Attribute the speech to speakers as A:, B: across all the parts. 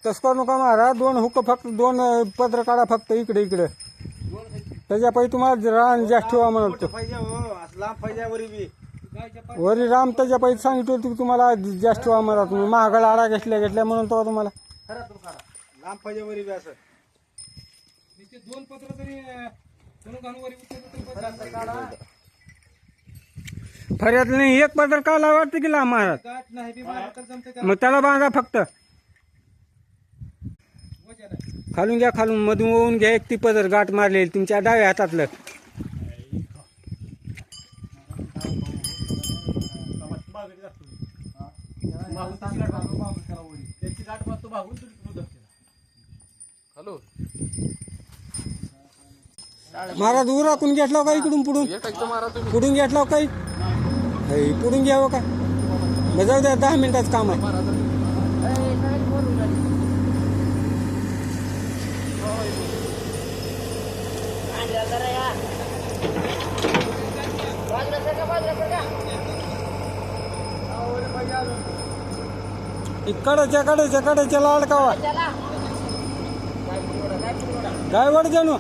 A: तसं करू नका मारा. 2 हुक फक्त 2 पत्र काढा फक्त इकडे इकडे. त्याच्या पायी तुम्हाला रान जास्त ठेवा म्हणतो. वरी राम त्याच्या पायी सांगितलं होतं की तुम्हाला जास्त ठेवा म्हणा. तुम्ही महागाला आडा घेतल्या म्हणून तो तुम्हाला
B: लांब पाहिजे वरी बी असं
C: 2 पत्र तरी वरी
A: फर्यातलं नाही. 1 पत्र काला वाटतं की लांब महाराज.
C: गाठ नाही बी मारलं तर जमते.
A: मग त्याला बांधा फक्त. खालून घ्या, खालून मधून वळून घ्या. 1 ती पदर गाठ मारलेली तुमच्या डाव्या हातातलं.
C: हॅलो
A: महाराज ऊर राखून घेतला का इकडून पुढून पुढून घेतला काही पुढून घ्यावं का. जाऊ द्या 10 मिनिटाचं काम आहे. कडेच्या लाड कावा गायवड जाणू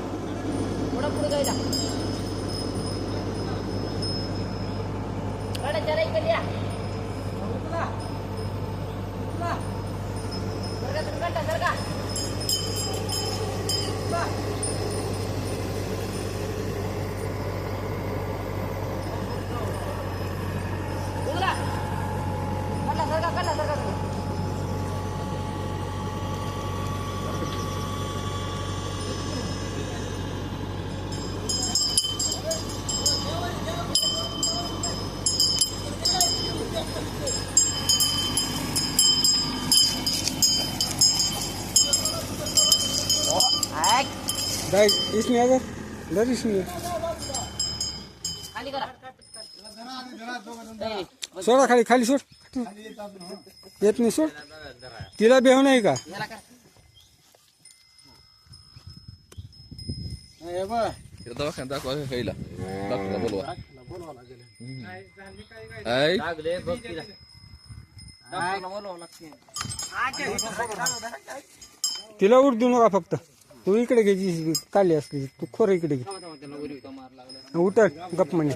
A: इसमें अगर डर इसमें सोडा खाली खाली सोड. येत नाही सोड. तिला बेहू नाही का.
D: दवाखान्यात दाखवा खायला डॉक्टरला बोलवा.
A: तिला उठ देऊ नका फक्त. तू इकडे घ्यायची काली असली तू खोर इकडे घे. उठ गप म्हणे.